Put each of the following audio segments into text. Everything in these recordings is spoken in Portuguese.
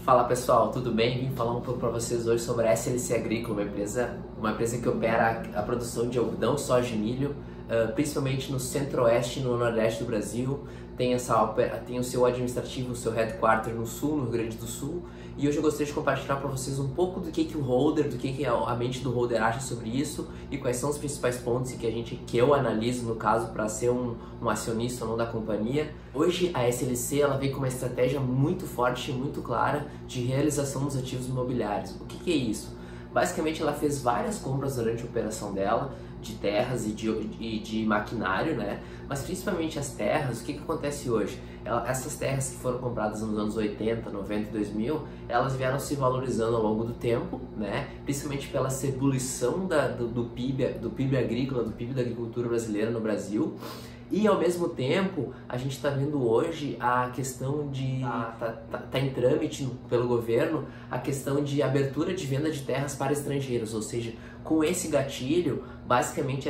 Fala pessoal, tudo bem? Vim falar um pouco para vocês hoje sobre a SLC Agrícola, uma empresa que opera a produção de algodão, soja e milho, principalmente no centro-oeste e no nordeste do Brasil. Tem o seu administrativo, o seu headquarter no sul, no Rio Grande do Sul. E hoje eu gostaria de compartilhar para vocês um pouco do que o holder, do que a mente do holder acha sobre isso e quais são os principais pontos que eu analiso, no caso, para ser um acionista ou não da companhia. Hoje a SLC ela vem com uma estratégia muito forte e muito clara de realização dos ativos imobiliários. O que é isso? Basicamente ela fez várias compras durante a operação dela, de terras e de maquinário, né? Mas principalmente as terras, o que acontece hoje? Essas terras que foram compradas nos anos 80, 90 e 2000, elas vieram se valorizando ao longo do tempo, né? Principalmente pela ebulição do PIB agrícola, do PIB da agricultura brasileira no Brasil. E ao mesmo tempo, a gente está vendo hoje a questão de... Tá em trâmite pelo governo a questão de abertura de venda de terras para estrangeiros, ou seja, com esse gatilho, basicamente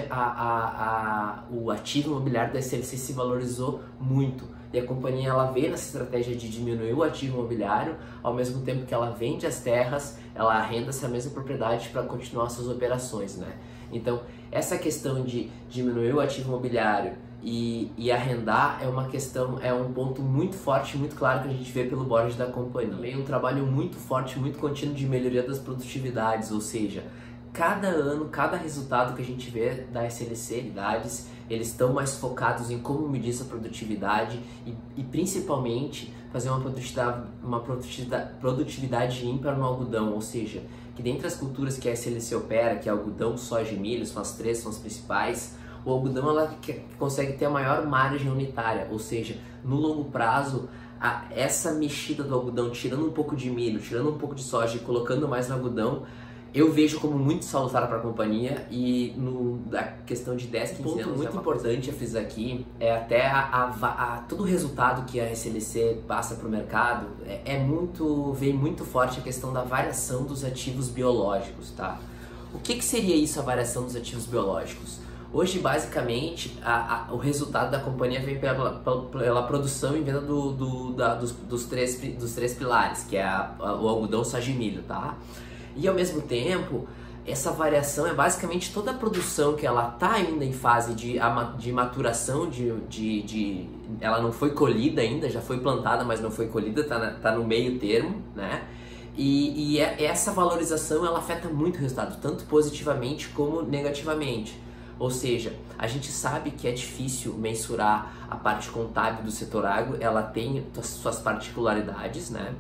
o ativo imobiliário da SLC se valorizou muito. E a companhia ela veio nessa estratégia de diminuir o ativo imobiliário, ao mesmo tempo que ela vende as terras, ela arrenda essa mesma propriedade para continuar suas operações, né? Então, essa questão de diminuir o ativo imobiliário e arrendar é um ponto muito forte, muito claro que a gente vê pelo board da companhia. Também um trabalho muito forte, muito contínuo de melhoria das produtividades, ou seja, cada ano, cada resultado que a gente vê da SLC, eles estão mais focados em como medir essa produtividade e principalmente fazer uma produtividade ímpar no algodão, ou seja, que dentre as culturas que a SLC opera, que é algodão, soja e milho, são as três, são as principais, o algodão ela consegue ter a maior margem unitária, ou seja, no longo prazo, essa mexida do algodão, tirando um pouco de milho, tirando um pouco de soja e colocando mais no algodão, eu vejo como muito salutar para a companhia e da questão de 10, 15 anos... Um ponto muito importante a frisar aqui é até todo o resultado que a SLC passa para o mercado, vem muito forte a questão da variação dos ativos biológicos, tá? O que seria isso, a variação dos ativos biológicos? Hoje, basicamente, o resultado da companhia vem pela produção e venda dos três pilares, que é o algodão, soja e milho, tá? E ao mesmo tempo, essa variação é basicamente toda a produção que ela está ainda em fase de maturação, ela não foi colhida ainda, já foi plantada, mas não foi colhida, tá no meio termo, né? E essa valorização ela afeta muito o resultado, tanto positivamente como negativamente. Ou seja, a gente sabe que é difícil mensurar a parte contábil do setor agro, ela tem suas particularidades, né?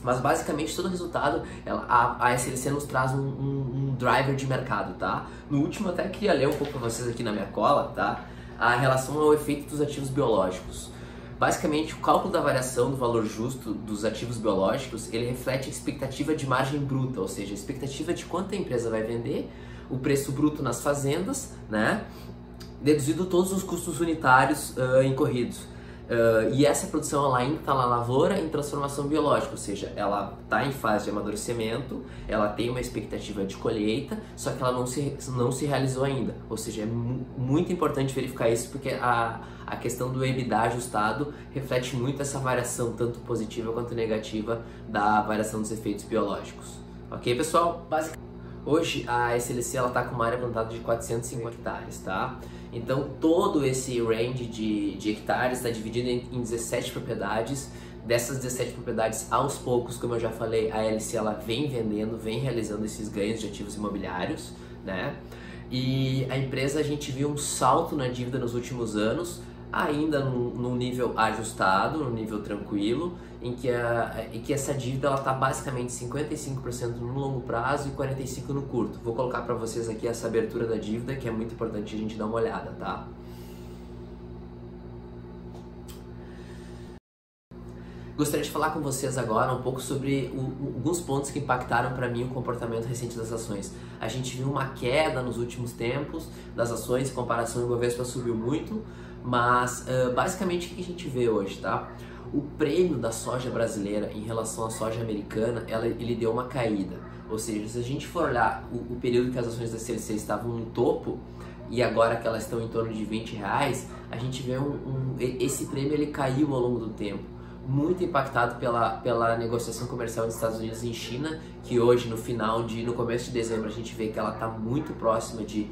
Mas basicamente todo o resultado, a SLC nos traz um driver de mercado, tá? No último eu até queria ler um pouco para vocês aqui na minha cola, tá? A relação ao efeito dos ativos biológicos. Basicamente, o cálculo da variação do valor justo dos ativos biológicos, ele reflete a expectativa de margem bruta, ou seja, a expectativa de quanto a empresa vai vender, o preço bruto nas fazendas, né? Deduzido todos os custos unitários incorridos. E essa produção ela ainda está na lavoura em transformação biológica, ou seja, ela está em fase de amadurecimento, ela tem uma expectativa de colheita, só que ela não se realizou ainda. Ou seja, é muito importante verificar isso porque a questão do EBITDA ajustado reflete muito essa variação, tanto positiva quanto negativa, da variação dos efeitos biológicos. Ok, pessoal? Hoje a SLC está com uma área plantada de 450 hectares, tá? Então todo esse range de hectares está dividido em 17 propriedades. Dessas 17 propriedades, aos poucos, como eu já falei, a SLC ela vem vendendo, vem realizando esses ganhos de ativos imobiliários, né? E a empresa, a gente viu um salto na dívida nos últimos anos, ainda num nível ajustado, num nível tranquilo, em que essa dívida está basicamente 55% no longo prazo e 45% no curto. Vou colocar para vocês aqui essa abertura da dívida, que é muito importante a gente dar uma olhada, tá? Gostaria de falar com vocês agora um pouco sobre alguns pontos que impactaram para mim o comportamento recente das ações. A gente viu uma queda nos últimos tempos das ações, em comparação ao Ibovespa subiu muito, mas basicamente o que a gente vê hoje, tá? O prêmio da soja brasileira em relação à soja americana, ele deu uma caída. Ou seja, se a gente for olhar o período que as ações da SLC estavam no topo, e agora que elas estão em torno de R$20, a gente vê esse prêmio ele caiu ao longo do tempo. muito impactado pela negociação comercial dos Estados Unidos e China, que hoje no começo de dezembro a gente vê que ela está muito próxima de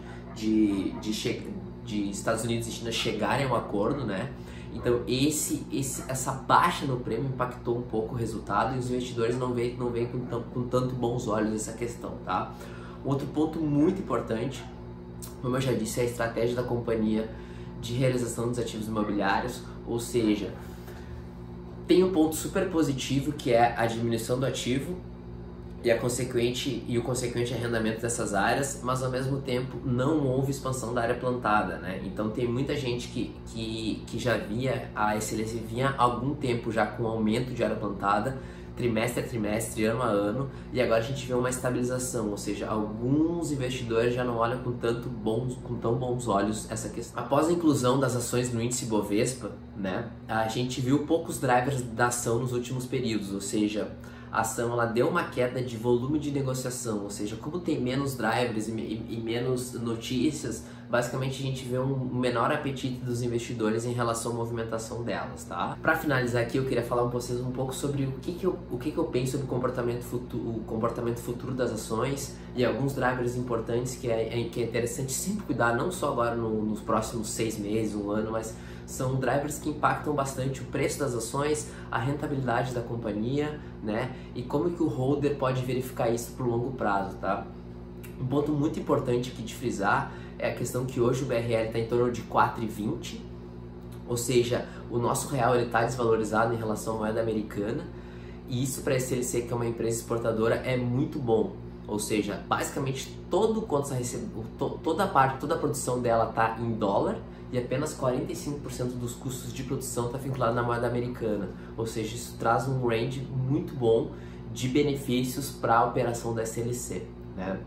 Estados Unidos e China chegarem a um acordo, né? Então essa baixa no prêmio impactou um pouco o resultado e os investidores não veem com tanto bons olhos essa questão, tá? Outro ponto muito importante, como eu já disse, é a estratégia da companhia de realização dos ativos imobiliários, ou seja, tem um ponto super positivo que é a diminuição do ativo e o consequente arrendamento dessas áreas, mas ao mesmo tempo não houve expansão da área plantada, né? Então tem muita gente que já via a SLC vinha há algum tempo já com aumento de área plantada, trimestre a trimestre, ano a ano, e agora a gente vê uma estabilização, ou seja, alguns investidores já não olham com tão bons olhos essa questão. Após a inclusão das ações no índice Bovespa, né, a gente viu poucos drivers da ação nos últimos períodos, ou seja, a ação ela deu uma queda de volume de negociação, ou seja, como tem menos drivers e menos notícias, basicamente a gente vê um menor apetite dos investidores em relação à movimentação delas, tá? Para finalizar aqui, eu queria falar com vocês um pouco sobre o que eu penso sobre o comportamento futuro das ações e alguns drivers importantes que é interessante sempre cuidar, não só agora nos próximos 6 meses, um ano, mas são drivers que impactam bastante o preço das ações, a rentabilidade da companhia, né? E como que o holder pode verificar isso por longo prazo, tá? Um ponto muito importante aqui de frisar é a questão que hoje o BRL está em torno de 4,20, ou seja, o nosso real está desvalorizado em relação à moeda americana, e isso para a SLC, que é uma empresa exportadora, é muito bom. Ou seja, basicamente toda a produção dela está em dólar e apenas 45% dos custos de produção está vinculado na moeda americana. Ou seja, isso traz um range muito bom de benefícios para a operação da SLC, né?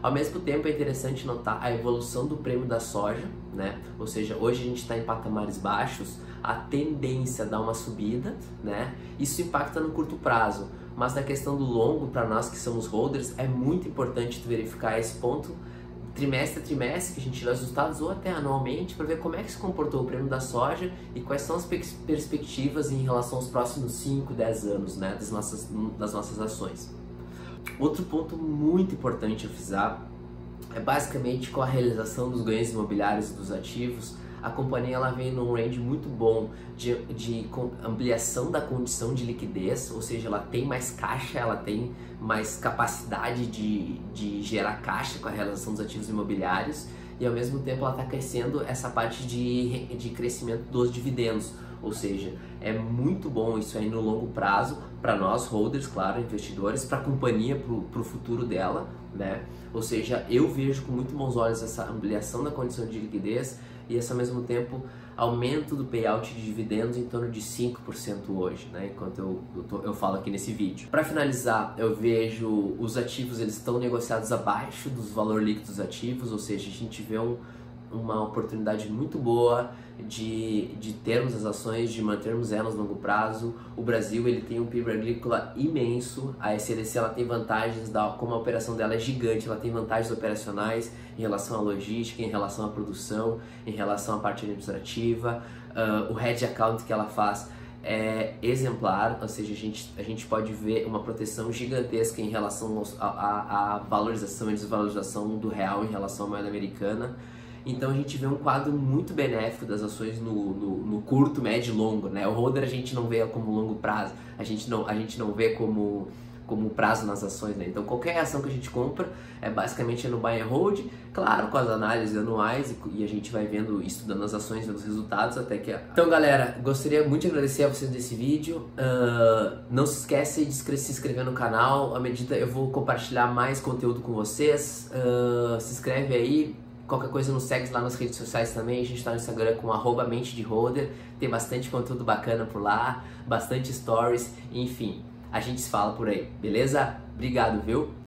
Ao mesmo tempo é interessante notar a evolução do prêmio da soja, né? Ou seja, hoje a gente está em patamares baixos, a tendência a dar uma subida, né? Isso impacta no curto prazo, mas na questão do longo, para nós que somos holders, é muito importante verificar esse ponto trimestre a trimestre, que a gente tira os resultados, ou até anualmente, para ver como é que se comportou o prêmio da soja e quais são as perspectivas em relação aos próximos 5, 10 anos, né, das nossas ações. Outro ponto muito importante a frisar é basicamente com a realização dos ganhos imobiliários e dos ativos, a companhia ela vem num range muito bom de ampliação da condição de liquidez, ou seja, ela tem mais caixa, ela tem mais capacidade de gerar caixa com a realização dos ativos imobiliários e ao mesmo tempo ela está crescendo essa parte de crescimento dos dividendos, ou seja, é muito bom isso aí no longo prazo para nós holders, claro, investidores, para a companhia, para o futuro dela, né? Ou seja, eu vejo com muito bons olhos essa ampliação da condição de liquidez e esse ao mesmo tempo aumento do payout de dividendos em torno de 5% hoje, né? Enquanto eu falo aqui nesse vídeo. Para finalizar, eu vejo os ativos, eles estão negociados abaixo dos valor líquido dos ativos, ou seja, a gente vê uma oportunidade muito boa de termos as ações, de mantermos elas no longo prazo. O Brasil ele tem um PIB agrícola imenso, a SLC ela tem vantagens, como a operação dela é gigante, ela tem vantagens operacionais em relação à logística, em relação à produção, em relação à parte administrativa, o hedge account que ela faz é exemplar, ou seja, a gente pode ver uma proteção gigantesca em relação à valorização e desvalorização do real em relação à moeda americana. Então a gente vê um quadro muito benéfico das ações no curto, médio e longo, né? O holder a gente não vê como longo prazo, a gente não vê como prazo nas ações, né? Então qualquer ação que a gente compra é basicamente no buy and hold, claro, com as análises anuais e a gente vai vendo, estudando as ações, vendo os resultados até que... Então galera, gostaria muito de agradecer a vocês desse vídeo, não se esquece de se inscrever no canal, à medida eu vou compartilhar mais conteúdo com vocês, se inscreve aí. Qualquer coisa nos segue lá nas redes sociais também, a gente tá no Instagram com @mentedeholder, tem bastante conteúdo bacana por lá, bastante stories, enfim, a gente se fala por aí, beleza? Obrigado, viu?